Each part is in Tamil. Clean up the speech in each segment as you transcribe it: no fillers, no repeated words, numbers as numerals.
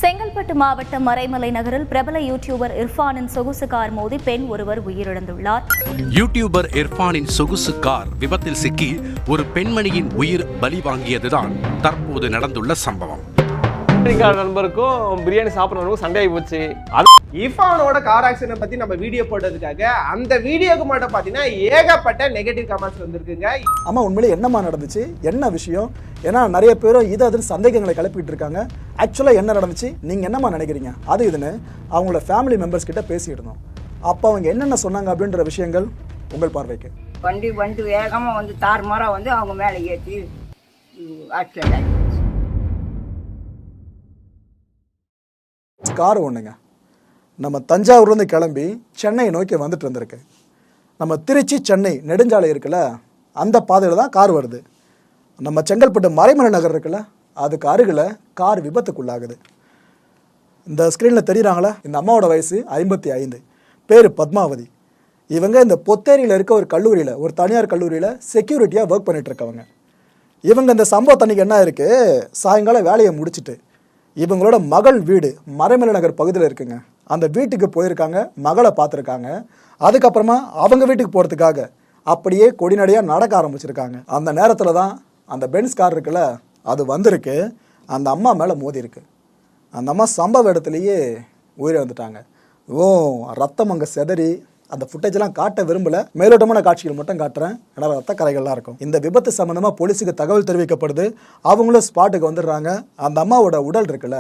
செங்கல்பட்டு மாவட்டம் மறைமலை நகரில் பிரபல யூடியூபர் இர்ஃபானின் சொகுசு கார் மோதி பெண் ஒருவர் உயிரிழந்துள்ளார். யூடியூபர் இர்ஃபானின் சொகுசு கார் விபத்தில் சிக்கி ஒரு பெண்மணியின் உயிர் பலி வாங்கியதுதான் தற்போது நடந்துள்ள சம்பவம். நண்பருக்கும் பிரியாணி சாப்பிட்றவங்களுக்கும் சண்டை ஆகி போச்சு. இர்ஃபானோட கார் ஆக்சிடென்ட் பத்தி நம்ம வீடியோ போட்டதுக்காக அந்த வீடியோக்கு மட்டும் பாத்தீங்கன்னா ஏகப்பட்ட நெகட்டிவ் கமெண்ட்ஸ் வந்திருக்குங்க. ஆமா, உண்மையிலே என்னமா நடந்துச்சு, என்ன விஷயம்? ஏன்னா நிறைய பேரும் இது அது சந்தேகங்களை கிளப்பிட்டு இருக்காங்க. ஆக்சுவலா என்ன நடந்துச்சு, நீங்க என்னமா நினைக்கிறீங்க, அது இதுன்னு அவங்களோட ஃபேமிலி மெம்பர்ஸ் கிட்ட பேசிடணும். அப்போ அவங்க என்னென்ன சொன்னாங்க அப்படின்ற விஷயங்கள் உங்கள் பார்வைக்கு. வண்டி வேகமா தார்மாரா அவங்க மேல ஏற்றி ஆக்சிடென்ட் ஆகி கார் ஒன்றுங்க நம்ம தஞ்சாவூர்லேருந்து கிளம்பி சென்னை நோக்கி வந்துட்டு வந்திருக்கு. நம்ம திருச்சி சென்னை நெடுஞ்சாலை இருக்குல்ல, அந்த பாதையில் தான் கார் வருது. நம்ம செங்கல்பட்டு மறைமலை நகர் இருக்குல்ல, அதுக்கு அருகில் கார் விபத்துக்குள்ளாகுது. இந்த ஸ்க்ரீனில் தெரியுறாங்களா, இந்த அம்மாவோட வயசு 55, பேர் பத்மாவதி. இவங்க இந்த பொத்தேரியில் இருக்க ஒரு கல்லூரியில், ஒரு தனியார் கல்லூரியில் செக்யூரிட்டியாக ஒர்க் பண்ணிட்டு இருக்கவங்க. இவங்க இந்த சம்பவத்தன்னைக்கு என்ன இருக்குது, சாயங்காலம் வேலையை முடிச்சுட்டு இவங்களோட மகள் வீடு மறைமலை நகர் பகுதியில் இருக்குங்க, அந்த வீட்டுக்கு போயிருக்காங்க, மகளை பார்த்துருக்காங்க. அதுக்கப்புறமா அவங்க வீட்டுக்கு போகிறதுக்காக அப்படியே கொடிநடையாக நடக்க ஆரம்பிச்சிருக்காங்க. அந்த நேரத்தில் தான் அந்த பென்ஸ் கார் இருக்குல்ல, அது வந்திருக்கு, அந்த அம்மா மேலே மோதி இருக்கு. அந்த அம்மா சம்பவ இடத்துலையே உயிரிழந்துட்டாங்க. ரத்தம் அங்கே செதறி, அந்த ஃபுட்டேஜெல்லாம் காட்ட விரும்பலை, மேலோட்டமான காட்சிகள் மட்டும் காட்டுறேன், ஏன்னா ரத்த கரைகள்லாம் இருக்கும். இந்த விபத்து சம்மந்தமாக போலீஸுக்கு தகவல் தெரிவிக்கப்படுது. அவங்களும் ஸ்பாட்டுக்கு வந்துடுறாங்க. அந்த அம்மாவோட உடல் இருக்குல்ல,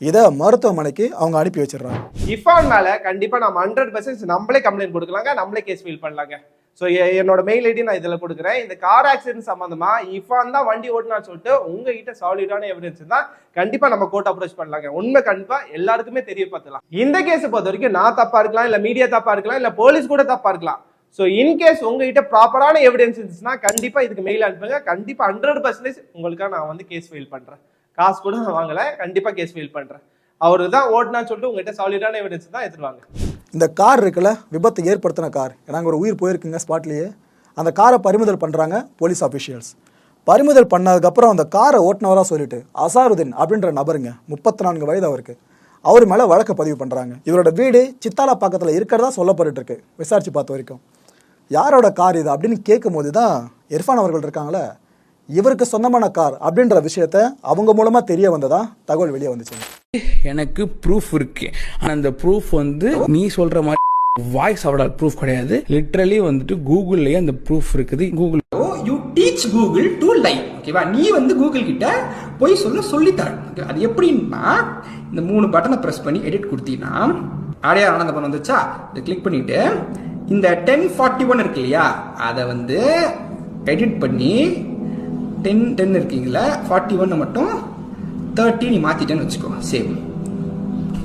இதை மருத்துவமனைக்கு அவங்க அனுப்பி வச்சிடறாங்க. இர்ஃபான் மேல கண்டிப்பா நம்ம 100% நம்மளே கம்ப்ளைண்ட் கொடுக்கலாங்க, நம்மளே கேஸ் ஃபைல் பண்ணலாங்க. ஸோ என்னோட மெயில் ஐடி நான் இதில் கொடுக்குறேன். இந்த கார் ஆக்சிடென்ட் சம்பந்தமா இர்ஃபான் தான் வண்டி ஓட்டினான்னு சொல்லிட்டு உங்ககிட்ட சாலிடான எவிடன்ஸ் தான் கண்டிப்பா நம்ம கோர்ட் அப்ரோச் பண்ணலாங்க. உண்மை கண்டிப்பா எல்லாருக்குமே தெரியப்படுத்தலாம். இந்த கேஸை பொறுத்த வரைக்கும் நான் தப்பா இருக்கலாம், இல்ல மீடியா தப்பா இருக்கலாம், இல்ல போலீஸ் கூட தப்பா இருக்கலாம். ஸோ இன்கேஸ் உங்ககிட்ட ப்ராப்பரான எவிடன்ஸ் இருந்துச்சுன்னா கண்டிப்பா இதுக்கு மெயில் அனுப்புங்க. கண்டிப்பா 100% உங்களுக்காக நான் கேஸ் ஃபைல் பண்றேன். காசு கூட நான் வாங்கல, கண்டிப்பா கேஸ் ஃபைல் பண்றேன். அவரு தான் ஓட்டினான்னு சொல்லிட்டு உங்ககிட்ட சாலிடான எவிடன்ஸ் தான் எடுத்துருவாங்க. இந்த கார் இருக்குல்ல, விபத்து ஏற்படுத்தின கார், நாங்கள் ஒரு உயிர் போயிருக்குங்க ஸ்பாட்லேயே. அந்த காரை பறிமுதல் பண்ணுறாங்க போலீஸ் ஆஃபீஷியல்ஸ். பறிமுதல் பண்ணதுக்கப்புறம் அந்த காரை ஓட்டுனவராக சொல்லிட்டு அசாருதீன் அப்படின்ற நபருங்க, 34 வயது அவருக்கு, அவர் மேலே வழக்கு பதிவு பண்ணுறாங்க. இவரோட வீடு சித்தாலா பக்கத்தில் இருக்கிறதா சொல்லப்பட்டு இருக்கு. விசாரிச்சு பார்த்த வரைக்கும் யாரோட கார் இது அப்படின்னு கேட்கும் போது தான் இர்ஃபான் அவர்கள் இருக்காங்களே, இவருக்கு சொந்தமான கார் அப்படின்ற விஷயத்த அவங்க மூலமா தெரிய வந்ததா தகவல் வெளியே வந்துச்சு. எனக்கு ப்ரூஃப் இருக்கு, ஆனா அந்த ப்ரூஃப் நீ சொல்ற மாதிரி வாய்ஸ் அவட ப்ரூஃப் கிடையாது. லிட்டரலி கூகுள்லயே அந்த ப்ரூஃப் இருக்குது. Google you teach Google to lie. ஓகேவா, நீ கூகுள் கிட்ட போய் சொல்லித்தர. அது எப்படின்னா, இந்த 3 பட்டனை பிரஸ் பண்ணி எடிட் கொடுத்தீங்கன்னா ஆடையார் ஆனந்த பண்ண வந்துச்சா, இதை கிளிக் பண்ணிட்டு இந்த 1041 இருக்கு இல்லையா, அதை எடிட் பண்ணி 10 இருக்கீங்களா, 41 மட்டும் 30 நீ மாத்திட்டேன்னு வச்சுக்கோ, சேவ்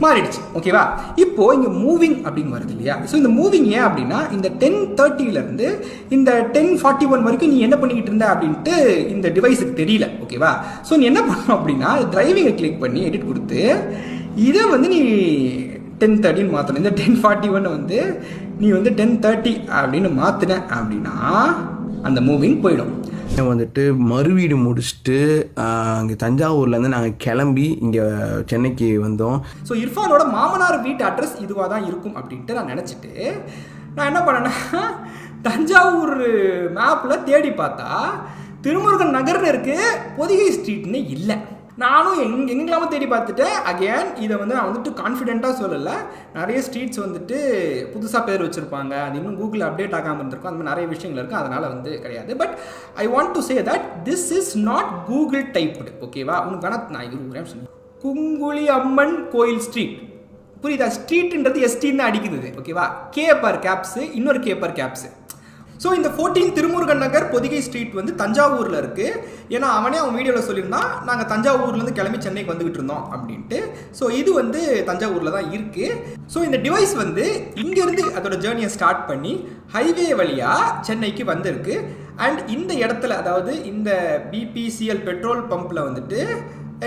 மாறிடுச்சு. ஓகேவா, இப்போ இங்க மூவிங் அப்படின்னு வருது இல்லையா. ஸோ இந்த மூவிங் ஏன் அப்படின்னா, இந்த 1030 இருந்து இந்த 1041 வரைக்கும் நீ என்ன பண்ணிக்கிட்டு இருந்த அப்படின்ட்டு இந்த டிவைஸுக்கு தெரியல. ஓகேவா, ஸோ நீ என்ன பண்ணணும் அப்படின்னா, டிரைவிங்கை கிளிக் பண்ணி எடிட் கொடுத்து இதை நீ 1030 மாற்றணும். இந்த 1041 நீ 1030 அப்படின்னு மாத்தின அப்படின்னா அந்த மூவிங் போயிடும். மறுவீடு முடிச்சுட்டு அங்கே தஞ்சாவூர்லேருந்து நாங்கள் கிளம்பி இங்கே சென்னைக்கு வந்தோம். ஸோ இர்ஃபானோட மாமனார் வீட்டு அட்ரஸ் இதுவாக தான் இருக்கும் அப்படின்ட்டு நான் நினச்சிட்டு நான் என்ன பண்ணேன்னா, தஞ்சாவூர் மேப்பில் தேடி பார்த்தா திருமுருகன் நகர்னு இருக்குது, பொதிகை ஸ்ட்ரீட்னு இல்லை. நானும் எங்கெல்லாம தேடி பார்த்துட்டேன். அகேன் இதை நான் கான்ஃபிடென்ட்டாக சொல்லலை, நிறைய ஸ்ட்ரீட்ஸ் புதுசாக பேர் வச்சுருப்பாங்க, அது இன்னும் கூகுள் அப்டேட் ஆகாமல் இருந்திருக்கும், அந்த மாதிரி நிறைய விஷயங்கள் இருக்குது, அதனால் கிடையாது. But I want to say that this is not Google typed. ஓகேவா, உனக்கு வேணா நான் இது சொன்னேன், குங்குளி அம்மன் கோயில் ஸ்ட்ரீட், புரியுதா? ஸ்ட்ரீட்ன்றது எஸ்டின்னு அடிக்குது. ஓகேவா, கேப்பர் கேப்ஸு, இன்னொரு கேப்பர் கேப்ஸு. ஸோ இந்த 14 திருமுருகன் நகர் பொதிகை ஸ்ட்ரீட் தஞ்சாவூரில் இருக்குது. ஏன்னா அவன் வீடியோவில் சொல்லியிருந்தான், நாங்கள் தஞ்சாவூர்லேருந்து கிளம்பி சென்னைக்கு வந்துக்கிட்டு இருந்தோம் அப்படின்ட்டு. ஸோ இது தஞ்சாவூரில் தான் இருக்குது. ஸோ இந்த டிவைஸ் இங்கேருந்து அதோட ஜேர்னியை ஸ்டார்ட் பண்ணி ஹைவே வழியாக சென்னைக்கு வந்திருக்கு. அண்ட் இந்த இடத்துல, அதாவது இந்த பிபிசிஎல் பெட்ரோல் பம்பில்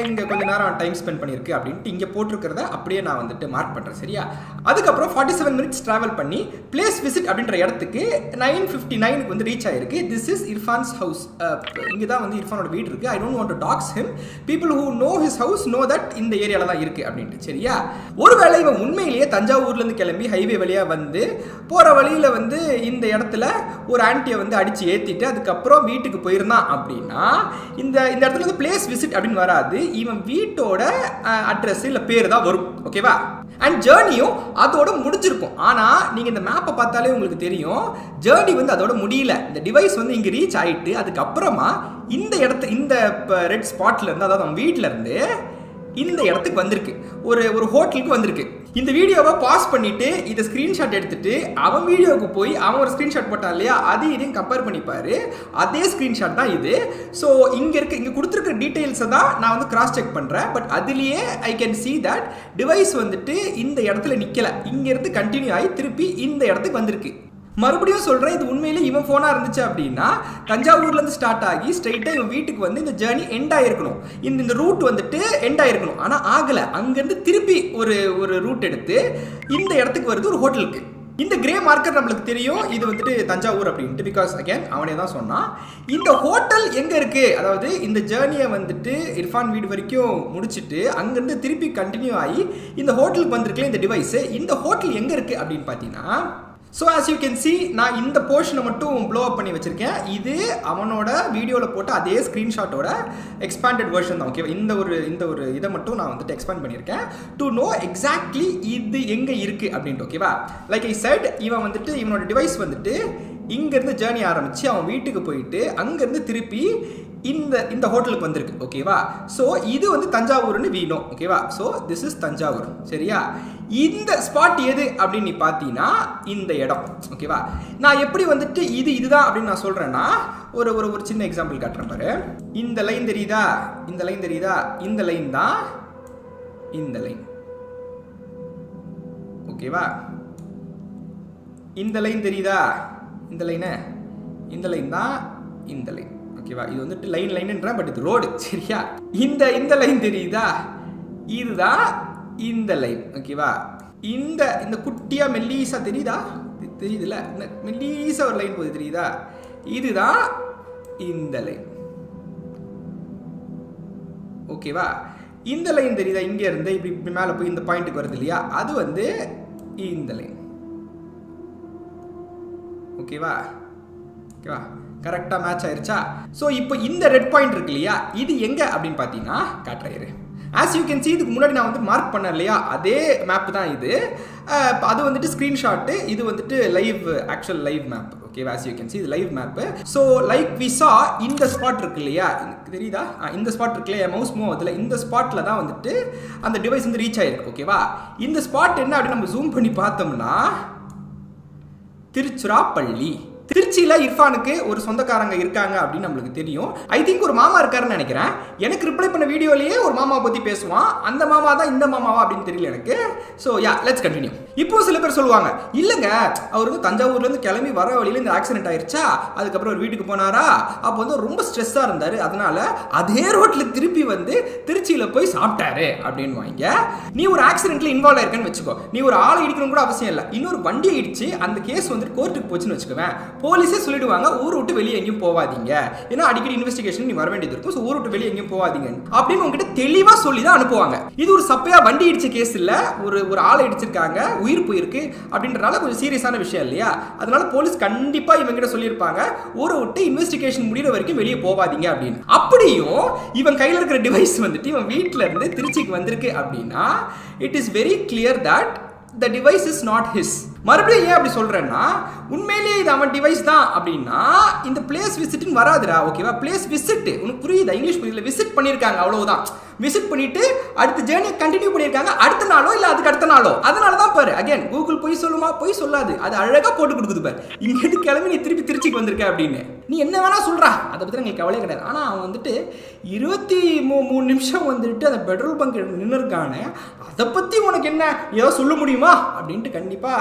இங்கே கொஞ்சம் நேரம் டைம் ஸ்பெண்ட் பண்ணியிருக்கு அப்படின்ட்டு இங்கே போட்டிருக்கிறத அப்படியே நான் வந்துட்டு மார்க் பண்ணுறேன். சரியா? அதுக்கப்புறம் 47 மினிட்ஸ் ட்ராவல் பண்ணி பிளேஸ் விசிட் அப்படின்ற இடத்துக்கு 9:59 வந்து ரீச் ஆயிருக்கு. This is Irfan's house. இங்கே தான் வந்து இர்ஃபானோட வீடு இருக்குது. I don't want to dox him. People who know his house know that இந்த ஏரியாவில் தான் இருக்குது அப்படின்ட்டு. சரியா? ஒருவேளை இவன் உண்மையிலேயே தஞ்சாவூர்லேருந்து கிளம்பி ஹைவே வழியாக வந்து போகிற வழியில் வந்து இந்த இடத்துல ஒரு ஆன்ட்டியை வந்து அடித்து ஏற்றிட்டு அதுக்கப்புறம் வீட்டுக்கு போயிருந்தான் அப்படின்னா இந்த இடத்துல வந்து பிளேஸ் விசிட் அப்படின்னு வராது. இவன் வீட்டோட அட்ரஸ் இல்லை பேர் தான் வரும். ஓகேவா? அண்ட் ஜேர்னியும் அதோட முடிஞ்சிருக்கும். ஆனால் நீங்கள் இந்த மேப்பை பார்த்தாலே உங்களுக்கு தெரியும் ஜேர்னி வந்து அதோட முடியல. இந்த டிவைஸ் வந்து இங்கே ரீச் ஆகிட்டு அதுக்கப்புறமா இந்த ரெட் ஸ்பாட்ல இருந்து, அதாவது அவன் வீட்டில் இருந்து இந்த இடத்துக்கு வந்திருக்கு, ஒரு ஹோட்டலுக்கு வந்திருக்கு. இந்த வீடியோவை பாஸ் பண்ணிட்டு இதை ஸ்க்ரீன்ஷாட் எடுத்துட்டு அவன் வீடியோவுக்கு போய் அவன் ஒரு ஸ்க்ரீன்ஷாட் போட்டான் இல்லையா, இதையும் கம்பேர் பண்ணிப்பாரு. அதே ஸ்க்ரீன்ஷாட் தான் இது. ஸோ இங்கே கொடுத்துருக்க டீட்டெயில்ஸை தான் நான் வந்து கிராஸ் செக் பண்ணுறேன். பட் அதுலேயே I can see that device வந்துட்டு இந்த இடத்துல நிற்கலை, இங்கேருந்து கண்டினியூ ஆகி திருப்பி இந்த இடத்துக்கு வந்திருக்கு. மறுபடியும் சொல்கிறேன், இது உண்மையிலே இவன் ஃபோனாக இருந்துச்சு அப்படின்னா தஞ்சாவூர்லேருந்து ஸ்டார்ட் ஆகி ஸ்ட்ரைட்டாக இவன் வீட்டுக்கு வந்து இந்த ஜேர்னி எண்ட் ஆகிருக்கணும், இந்த ரூட் வந்துட்டு எண்ட் ஆகிருக்கணும். ஆனால் ஆகலை. அங்கேருந்து திருப்பி ஒரு ரூட் எடுத்து இந்த இடத்துக்கு வருது, ஒரு ஹோட்டலுக்கு. இந்த கிரே மார்க்கர் நம்மளுக்கு தெரியும் இது வந்துட்டு தஞ்சாவூர் அப்படின்ட்டு. பிகாஸ் அகேன் அவனே தான் சொன்னான். இந்த ஹோட்டல் எங்கே இருக்குது, அதாவது இந்த ஜேர்னியை வந்துட்டு இர்ஃபான் வீடு வரைக்கும் முடிச்சுட்டு அங்கேருந்து திருப்பி கண்டினியூ ஆகி இந்த ஹோட்டலுக்கு வந்திருக்கல இந்த டிவைஸு. இந்த ஹோட்டல் எங்கே இருக்குது அப்படின்னு பார்த்தீங்கன்னா, so as you can see நான் இந்த போர்ஷனை மட்டும் ப்ளோ அப் பண்ணி வச்சுருக்கேன். இது அவனோட வீடியோவில் போட்ட அதே ஸ்க்ரீன்ஷாட்டோட எக்ஸ்பேண்டட் வெர்ஷன் தான். ஓகேவா? இந்த ஒரு இதை மட்டும் நான் வந்துட்டு எக்ஸ்பேண்ட் பண்ணியிருக்கேன் டு நோ எக்ஸாக்ட்லி இது எங்கே இருக்குது அப்படின்ட்டு. ஓகேவா? லைக் ஐ செட், இவன் வந்துட்டு இவனோட டிவைஸ் வந்துட்டு இங்கேருந்து ஜேர்னி ஆரம்பித்து அவன் வீட்டுக்கு போயிட்டு அங்கேருந்து திருப்பி இந்த ஹோட்டலுக்கு வந்திருக்கு. ஓகேவா? ஸோ இது வந்து தஞ்சாவூர்னு வீணும். ஓகேவா? So this is Thanjavur. சரியா? இந்த ஸ்பாட் எது அப்படின்னு நீ பார்த்தீங்கன்னா இந்த இடம். ஓகேவா? நான் எப்படி வந்துட்டு இதுதான் அப்படின்னு நான் சொல்கிறேன்னா ஒரு சின்ன எக்ஸாம்பிள் காட்டுறேன் பாரு. இந்த லைன் தெரியுதா, இந்த லைன் தெரியுதா, இந்த லைன் தான் இந்த லைன். ஓகேவா? இந்த லைன் தெரியுதா, இந்த லைன் தான் இந்த லைன். ஓகேவா? இது வந்துட்டு லைன்ன்றேன், பட் இது ரோடு. சரியா? இந்த லைன் தெரியுதா, இதுதான் இந்த லைன். ஓகேவா? இந்த குட்டியா மெல்லீஸா தெரியுதா, தெரியுதுல்ல, இந்த மெல்லீஸா ஒரு லைன் போகுது தெரியுதா, இதுதான் இந்த லைன். ஓகேவா? இந்த லைன் தெரியுதா, இங்கே இருந்து இப்படி மேலே போய் இந்த பாயிண்ட்டுக்கு வருது இல்லையா, அது வந்து இந்த லைன். ஓகேவா? கரெக்டாக மேட்ச் ஆயிருச்சா? ஸோ இப்போ இந்த ரெட் பாயிண்ட் இருக்கு இல்லையா, இது எங்கே அப்படின்னு பார்த்தீங்கன்னா காட்டுறேன். ஆஸ் யூ கேன் see இதுக்கு முன்னாடி நான் வந்து மார்க் பண்ணேன் இல்லையா, அதே மேப் தான் இது. அது வந்துட்டு ஸ்க்ரீன்ஷாட்டு, இது வந்துட்டு ஆக்சுவல் லைவ் மேப். ஓகேவா? ஆஸ் யூ கேன் see இது live map. So like we saw இந்த ஸ்பாட் இருக்கு இல்லையா, எனக்கு தெரியுதா, இந்த ஸ்பாட் இருக்கு இல்லையா, மவுஸ் மூவ் ஆகுதுல, இந்த ஸ்பாட்டில் தான் வந்துட்டு அந்த டிவைஸ் வந்து ரீச் ஆயிருக்கு. ஓகேவா? இந்த ஸ்பாட் என்ன அப்படின்னு நம்ம ஜூம் பண்ணி பார்த்தோம்னா திருச்சிராப்பள்ளி. திருச்சியில் இர்ஃபானுக்கு ஒரு சொந்தக்காரங்க இருக்காங்க அப்படின்னு நம்மளுக்கு தெரியும். ஐ திங்க் ஒரு மாமா இருக்காருன்னு நினைக்கிறேன். எனக்கு ரிப்ளை பண்ண வீடியோலேயே ஒரு மாமாவை பற்றி பேசுவான். அந்த மாமா தான் இந்த மாமாவா அப்படின்னு தெரியல எனக்கு. So let's continue. இப்போ சில பேர் சொல்லுவாங்க, இல்லைங்க அவருக்கு தஞ்சாவூர்லேருந்து கிளம்பி வர வழியில் இந்த ஆக்சிடென்ட் ஆயிடுச்சா, அதுக்கப்புறம் ஒரு வீட்டுக்கு போனாரா, அப்போ வந்து ரொம்ப ஸ்ட்ரெஸ்ஸாக இருந்தார், அதனால அதே ரோட்டில் திருப்பி வந்து திருச்சியில் போய் சாப்பிட்டாரு அப்படின்னு வாங்க. நீ ஒரு ஆக்சிடென்ட்ல இன்வால்வ் ஆயிருக்கேன்னு வச்சுக்கோ, நீ ஒரு ஆளை இடிக்கணும் கூட அவசியம் இல்லை, இன்னொரு வண்டி இடிச்சு அந்த கேஸ் வந்துட்டு கோர்ட்டுக்கு போச்சுன்னு வச்சுக்குவேன், போலீஸே சொல்லிடுவாங்க ஊர் விட்டு வெளியே எங்கேயும் போவாதீங்க, ஏன்னா அடிக்கடி இன்வெஸ்டிகேஷன் நீ வர வேண்டியது இருக்கும், ஸோ ஊர் விட்டு வெளியே எங்கேயும் போவாதீங்க அப்படின்னு உங்ககிட்ட தெளிவாக சொல்லி தான் அனுப்புவாங்க. இது ஒரு சப்பையா வண்டி இடிச்ச கேஸ் இல்லை, ஒரு ஆளை இடிச்சிருக்காங்க, உயிர் போயிருக்கு அப்படின்றனால கொஞ்சம் சீரியஸான விஷயம் இல்லையா, அதனால போலீஸ் கண்டிப்பா இவங்கிட்ட சொல்லியிருப்பாங்க ஊரை விட்டு இன்வெஸ்டிகேஷன் முடிகிற வரைக்கும் வெளியே போவாதீங்க அப்படின்னு. அப்படியும் இவன் கையில் இருக்கிற டிவைஸ் வந்துட்டு இவன் வீட்டில இருந்து திருச்சிக்கு வந்திருக்கு அப்படின்னா it is very clear that the device is not his. மறுபடியும் ஏன் அப்படி சொல்றேன்னா, உண்மையிலேயே இது அவன் டிவைஸ் தான் அப்படின்னா இந்த பிளேஸ் விசிட்னு வராதுடா. ஓகேவா? பிளேஸ் விசிட் உனக்கு புரியுதா, இங்கிலீஷ் புரியல, விசிட் பண்ணியிருக்காங்க அவ்வளவுதான். விசிட் பண்ணிட்டு அடுத்த ஜேர்னியை கண்டினியூ பண்ணியிருக்காங்க, அடுத்த நாளோ இல்லை அதுக்கு அடுத்த நாளோ. அதனால தான் பாரு, அகைன் கூகுள் போய் சொல்லுமா, போய் சொல்லாது, அது அழகா போட்டு கொடுக்குது பாரு. இங்கிருந்து கிளம்பி நீ திருப்பி திருச்சிக்கு வந்திருக்க அப்படின்னு நீ என்ன வேணா சொல்றா, அதை பற்றி எங்களுக்கு கவலையே கிடையாது. ஆனால் அவன் வந்துட்டு 23 நிமிஷம் வந்துட்டு அந்த பெட்ரோல் பங்க் நின்று இருக்கானே, அதை பற்றி உனக்கு என்ன ஏதோ சொல்ல முடியுமா அப்படின்ட்டு கண்டிப்பா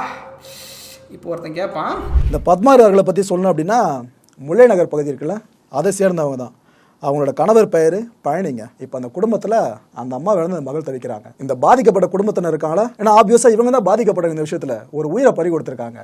இப்போ ஒருத்தன் கேட்பான். இந்த பத்மாரி அவர்களை பற்றி சொல்லணும் அப்படின்னா முல்லை நகர் பகுதி இருக்குல்ல, அதை சேர்ந்தவங்க தான். அவங்களோட கணவர் பெயர் பழனிங்க. இப்போ அந்த குடும்பத்தில் அந்த அம்மா இழந்து அந்த மகள் தவிக்கிறாங்க. இந்த பாதிக்கப்பட்ட குடும்பத்தினர் இருக்காங்களா, ஏன்னா ஆப்வியஸாக இவங்க தான் பாதிக்கப்பட்ட இந்த விஷயத்தில் ஒரு உயிரை பறி கொடுத்துருக்காங்க.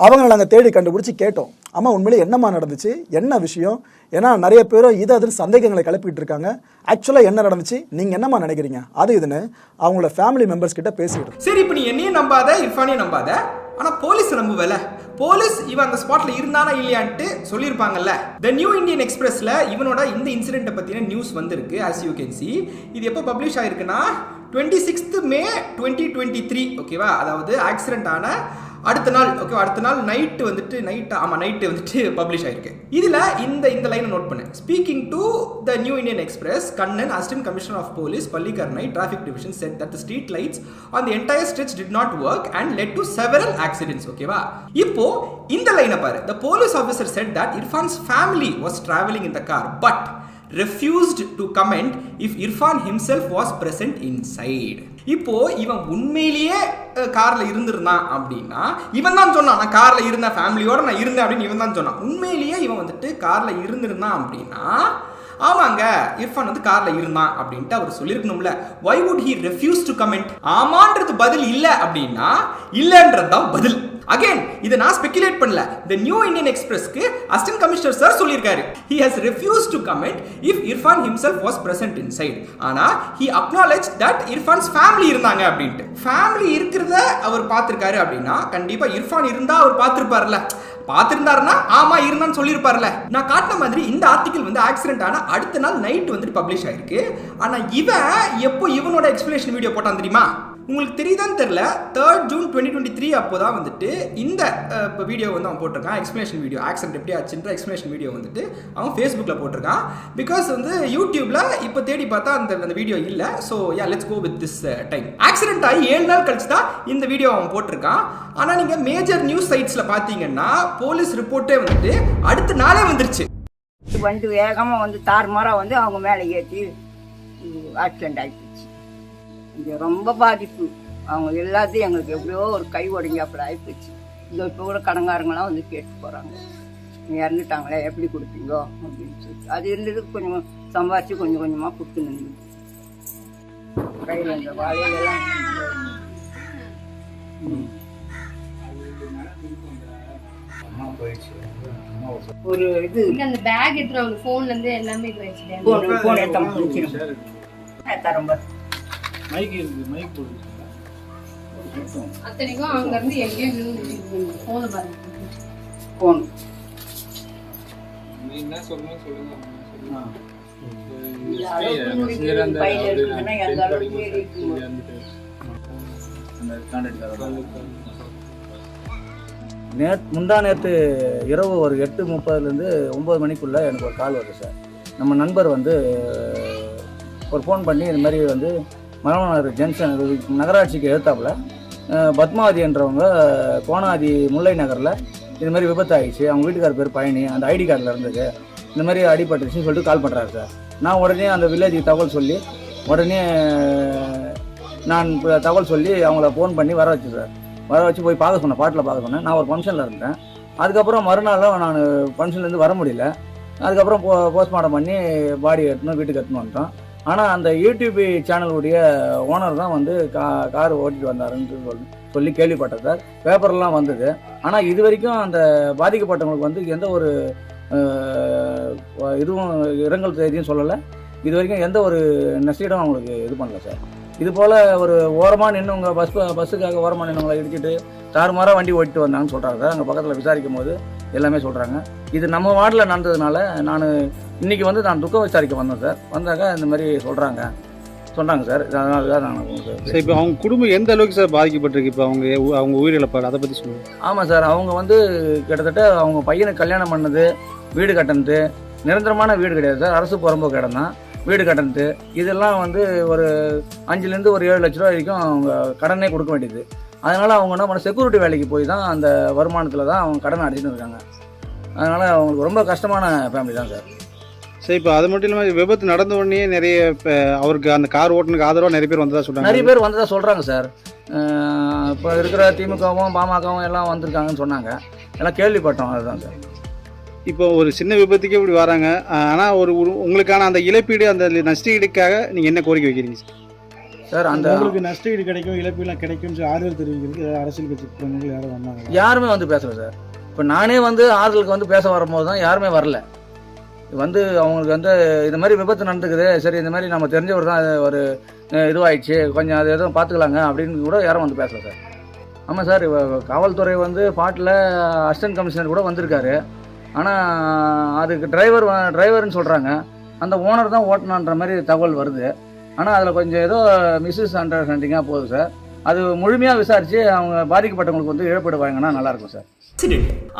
அவங்களை நாங்கள் தேடி கண்டுபிடிச்சி கேட்டோம், அம்மா உண்மையிலே என்னம்மா நடந்துச்சு, என்ன விஷயம், ஏன்னா நிறைய பேரும் இது அதுன்னு சந்தேகங்களை கிளப்பிட்டு இருக்காங்க. ஆக்சுவலாக என்ன நடந்துச்சு, நீங்கள் என்னம்மா நினைக்கிறீங்க, அது இதுன்னு அவங்களோட ஃபேமிலி மெம்பர்ஸ் கிட்ட பேசிக்கிட்டோம். சரி, இப்போ நீ என்னையும் நம்பாத, இர்ஃபானையும் நம்பாத, ஆனால் போலீஸ் நம்புவல. போலீஸ் இவன் அந்த ஸ்பாட்ல இருந்தானா இல்லையான்ட்டு சொல்லியிருப்பாங்கல்ல. த நியூ இந்தியன் எக்ஸ்பிரஸ்ல இவனோட இந்த இன்சிடென்ட்டை பற்றின நியூஸ் வந்திருக்கு. as you can see, இது எப்போ பப்ளிஷ் ஆயிருக்குன்னா 26 May 2023, ஓகேவா? அதாவது ஆக்சிடென்ட் ஆன அடுத்த நாள், ஓகே, அடுத்த நாள் நைட்டு வந்துட்டு பப்ளிஷ் ஆயிருக்கு. இதில் இந்த லைனை நோட் பண்ணேன். Speaking to the New Indian Express, Kannan, assistant commissioner of police, Pallikaranai traffic division, said that the street lights on the entire stretch did not work and led to several accidents. ஓகேவா? இப்போ இந்த லைனை பாரு. The police officer said that Irfan's family was traveling in the car but refused to comment if Irfan himself was present inside. இப்போ இவன் உண்மையிலேயே கார்ல இருந்திருந்தான் அப்படின்னா, இவன் தான் சொன்னான் நான் கார்ல இருந்தேன், ஃபேமிலியோட நான் இருந்தேன் அப்படின்னு இவன் தான் சொன்னான். உண்மையிலேயே இவன் வந்துட்டு கார்ல இருந்திருந்தான் அப்படின்னா, ஆமாங்க இர்ஃபான் வந்து கார்ல இருந்தான் அப்படின்ட்டு அவர் சொல்லியிருக்கணும்ல. why would he refuse to comment? ஆமான்றது பதில் இல்லை அப்படின்னா இல்லைன்றது தான் பதில். அகைன் இதை நான் ஸ்பெகுலேட் பண்ணல. The New Indian Expressக்கு அசிஸ்டன்ட் கமிஷனர் சார் சொல்லியிருக்காரு, he has refused to comment if Irfan himself was present inside. ஆனா he acknowledged that Irfan's family இருந்தாங்க அப்படின்ட்டு. ஃபேமிலி இருக்கிறத அவர் பார்த்திருக்காரு அப்படின்னா கண்டிப்பா இர்ஃபான் இருந்தா அவர் பார்த்திருப்பார்ல. பார்த்திருந்தாருன்னா ஆமா இருந்தான்னு சொல்லியிருப்பார்ல. நான் காட்டின மாதிரி இந்த ஆர்டிகல் வந்து ஆக்சிடென்ட் ஆன அடுத்த நாள் நைட் வந்துட்டு பப்ளிஷ் ஆயிருக்கு. ஆனா இவன் எப்போ இவனோட எக்ஸ்பிளேஷன் வீடியோ போட்டான் தெரியுமா? உங்களுக்கு தெரியுதான்னு தெரியல. 3rd June 2023 அப்போ தான் வந்துட்டு இந்த வீடியோ வந்து அவன் போட்டிருக்கான். எக்ஸ்பிளேஷன் வீடியோ, ஆக்சிடென்ட் எப்படி ஆச்சுன்ற எக்ஸ்பிளேஷன் வீடியோ வந்துட்டு அவன் ஃபேஸ்புக்கில் போட்டிருக்கான். பிகாஸ் வந்து யூடியூப்ல இப்போ தேடி பார்த்தா அந்த வீடியோ இல்லை. So yeah let's go with this time. Accident ஆகி 7 நாள் கழிச்சு தான் இந்த வீடியோ அவன் போட்டிருக்கான். ஆனால் நீங்கள் மேஜர் நியூஸ் சைட்ஸில் பார்த்தீங்கன்னா போலீஸ் ரிப்போர்ட்டே வந்துட்டு அடுத்த நாளே வந்துருச்சு. வந்து வேகமாக வந்து தாறுமாறாக வந்து அவங்க மேலே ஏற்றி ஆக்சிடென்ட் ஆகிடுச்சு. இங்கே ரொம்ப பாதிப்பு. அவங்க எல்லாத்தையும் எங்களுக்கு எப்படியோ ஒரு கை உடஞ்சாப்புல ஆகிப்போச்சு. இந்த இப்போ கூட கடங்காரங்களாம் வந்து கேட்டு போகிறாங்க, இறந்துட்டாங்களே எப்படி கொடுப்பீங்கோ அப்படின்னு சொல்லி. அது இருந்ததுக்கு கொஞ்சம் சம்பாரிச்சு கொஞ்சம் கொஞ்சமாக கொடுத்துன்னு கையில் அந்த வாழையெல்லாம் ஒரு இது அந்த பேக் எடுத்துறவங்க ஃபோன்ல இருந்து எல்லாமே இதுவாயிடுச்சு. ஃபோன் எடுத்தாம முடிச்சிடும். ரொம்ப மைக் போடுங்க. அத்தனைக்கும் அங்க இருந்து எங்கேயோ விழுந்து ஃபோனை பாருங்க. ஃபோன் நீ என்ன சொல்லணும் சொல்லுங்க. முந்தா நேற்று இரவு ஒரு 8:30 9 மணிக்குள்ளே எனக்கு ஒரு கால் வருது சார். நம்ம நண்பர் வந்து ஒரு ஃபோன் பண்ணி இது மாதிரி வந்து மரமநகர் ஜங்ஷன் நகராட்சிக்கு எழுத்தாப்புல பத்மாவதி என்றவங்க கோணாதி முல்லை நகரில் இது மாதிரி விபத்து ஆகிடுச்சு, அவங்க வீட்டுக்கார பேர் பழனி, அந்த ஐடி கார்டில் இருந்தது, இந்த மாதிரி அடிபட்டுருச்சுன்னு சொல்லிட்டு கால் பண்ணுறாரு சார். நான் உடனே அந்த வில்லேஜுக்கு தகவல் சொல்லி உடனே நான் தகவல் சொல்லி அவங்கள ஃபோன் பண்ணி வர வச்சு சார். வர வச்சு போய் பார்க்க சொன்னேன், பாட்டில் பார்க்க சொன்னேன். நான் ஒரு ஃபங்க்ஷனில் இருந்தேன். அதுக்கப்புறம் மறுநாளும் நான் ஃபங்க்ஷன்லேருந்து வர முடியல. அதுக்கப்புறம் போஸ்ட்மார்ட்டம் பண்ணி பாடி எடுத்துனோம், வீட்டுக்கு எடுத்துன்னு வந்துட்டோம். ஆனால் அந்த யூடியூப் சேனலுடைய ஓனர் தான் வந்து கார் ஓட்டிட்டு வந்தாருன்னு சொல்லி கேள்விப்பட்டேன் சார். பேப்பர்லாம் வந்தது. ஆனால் இது வரைக்கும் அந்த பாதிக்கப்பட்டவங்களுக்கு வந்து எந்த ஒரு இதுவும் இரங்கல் செய்தியும் சொல்லலை. இது வரைக்கும் எந்த ஒரு நஷ்டம் அவங்களுக்கு இது பண்ணல சார். இது போல் ஒரு ஓரமாக நின்றுவங்க பஸ்ஸுக்காக ஓரமாக நின்றுவங்களை இடிச்சிட்டு தாறுமாறாக வண்டி ஓட்டிட்டு வந்தாங்கன்னு சொல்கிறாங்க சார். அங்கே பக்கத்தில் விசாரிக்கும் போது எல்லாமே சொல்கிறாங்க. இது நம்ம வார்டில் நடந்ததுனால நான் இன்றைக்கி வந்து நான் துக்கம் விசாரிக்க வந்தேன் சார். வந்தாக்க இந்த மாதிரி சொன்னாங்க சார். அதனால தான் நான் சார் இப்போ அவங்க குடும்பம் எந்த அளவுக்கு சார் பாதிக்கப்பட்டிருக்கு? இப்போ அவங்க உயிரிழப்பாடு அதை பற்றி சொல்லுங்கள். ஆமாம் சார், அவங்க வந்து கிட்டத்தட்ட அவங்க பையனுக்கு கல்யாணம் பண்ணது, வீடு கட்டினது, நிரந்தரமான வீடு கிடையாது சார், அரசு புறம்போக்கு இடம் தான், வீடு கட்டினது, இதெல்லாம் வந்து ஒரு 5 ஒரு 7 லட்ச ரூபா வரைக்கும் அவங்க கடனே கொடுக்க வேண்டியது. அதனால் அவங்க என்ன பண்ண செக்யூரிட்டி வேலைக்கு போய் தான் அந்த வருமானத்தில் தான் அவங்க கடன் அடைச்சிட்டு இருக்காங்க. அதனால் அவங்களுக்கு ரொம்ப கஷ்டமான ஃபேமிலி தான் சார். சரி, இப்போ அது மட்டும் இல்லாமல் விபத்து நடந்த உடனே நிறைய இப்போ அவருக்கு அந்த கார் ஓட்டுனுக்கு ஆதரவாக நிறைய பேர் வந்ததா சொல்கிறாங்க. நிறைய பேர் வந்ததா சொல்கிறாங்க சார். இப்போ இருக்கிற திமுகவும் பாமகவும் எல்லாம் வந்திருக்காங்கன்னு சொன்னாங்க. எல்லாம் கேள்விப்பட்டோம். அதுதான் சார். இப்போ ஒரு சின்ன விபத்துக்கே இப்படி வராங்க. ஆனால் உங்களுக்கான அந்த இழப்பீடு, அந்த நஷ்டஈடுக்காக நீங்கள் என்ன கோரிக்கை வைக்கிறீங்க சார்? அந்த உங்களுக்கு நஷ்டஈடு கிடைக்கும், இழப்பீடுலாம் கிடைக்கும்னு ஆறுதல் தெரிவிக்கிறதுக்கு அரசியல் கட்சி பிரமுகர்கள் யாரும் வந்தாங்க? யாருமே வந்து பேசல சார். இப்போ நானே வந்து ஆறுதலுக்கு வந்து பேச வரும்போது தான் யாருமே வரல. வந்து அவங்களுக்கு வந்து இந்த மாதிரி விபத்து நடந்துக்குது, சரி இந்த மாதிரி நம்ம தெரிஞ்சவர் தான் ஒரு இதுவாகிடுச்சு, கொஞ்சம் அது எதுவும் பார்த்துக்கலாங்க அப்படின்னு கூட யாரும் வந்து பேசல சார். ஆமாம் சார், காவல்துறை வந்து பாட்டில் அசிஸ்டன்ட் கமிஷனர் கூட வந்திருக்காரு. ஆனால் அதுக்கு டிரைவர்னு சொல்கிறாங்க, அந்த ஓனர் தான் ஓட்டணுன்ற மாதிரி தகவல் வருது. ஆனால் அதில் கொஞ்சம் ஏதோ மிஸ்ஸஸ் அண்டர்ஸ்டாண்டிங்காக போகுது சார். அது முழுமையாக விசாரித்து அவங்க பாதிக்கப்பட்டவங்களுக்கு வந்து இழப்பீடு வாங்கினா நல்லாயிருக்கும் sir.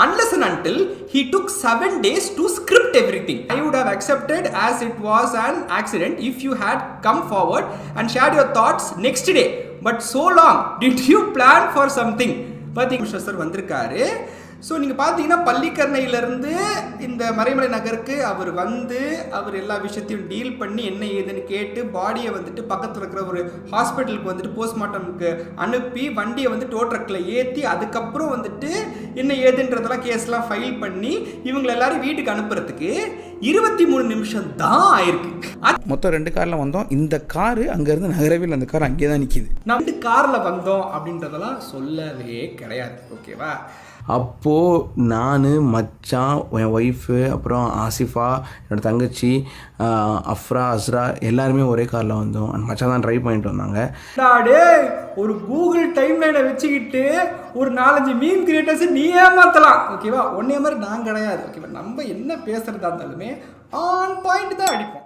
Unless and until he took 7 days to script everything, I would have accepted as it was an accident if you had come forward and shared your thoughts next day. But so long, did you plan for something? பார்த்தீங்கன்னா சார் வந்திருக்காரு. ஸோ நீங்கள் பார்த்தீங்கன்னா பள்ளிக்கரணையிலேருந்து இந்த மறைமலை நகருக்கு அவர் எல்லா விஷயத்தையும் டீல் பண்ணி என்ன ஏதுன்னு கேட்டு பாடியை வந்துட்டு பக்கத்தில் இருக்கிற ஒரு ஹாஸ்பிட்டலுக்கு வந்துட்டு போஸ்ட்மார்ட்டமுக்கு அனுப்பி வண்டியை வந்து டோ ட்ரக்கில் ஏற்றி அதுக்கப்புறம் வந்துட்டு என்ன ஏதுன்றதெல்லாம் கேஸ்லாம் ஃபைல் பண்ணி இவங்களை எல்லாரும் வீட்டுக்கு அனுப்புறதுக்கு 23 நிமிஷம் தான் ஆயிருக்கு. மொத்தம் 2 காரில் வந்தோம். இந்த காரு அங்கேருந்து நகரவே இல்லை, அந்த கார் அங்கேயே தான் நிற்கிது. நம்ம 2 காரில் வந்தோம் அப்படின்றதெல்லாம் சொல்லவே கிடையாது. ஓகேவா? அப்போது நான், மச்சான், என் ஒய்ஃபு, அப்புறம் ஆசிஃபா, என்னோடய தங்கச்சி, அஃப்ரா, அஸ்ரா எல்லாருமே ஒரே காரில் வந்தோம். அந்த மச்சான் தான் ட்ரைவ் பண்ணிட்டு வந்தாங்க. ஒரு கூகுள் டைம் லைனை வச்சுக்கிட்டு ஒரு 4-5 மீம் கிரியேட்டர்ஸ் நீ ஏமாத்தலாம். ஓகேவா? ஒன்னே மாதிரி நான் கிடையாது. ஓகேவா? நம்ம என்ன பேசுறதா இருந்தாலுமே ஆன் பாயிண்ட் தான் அடிப்போம்.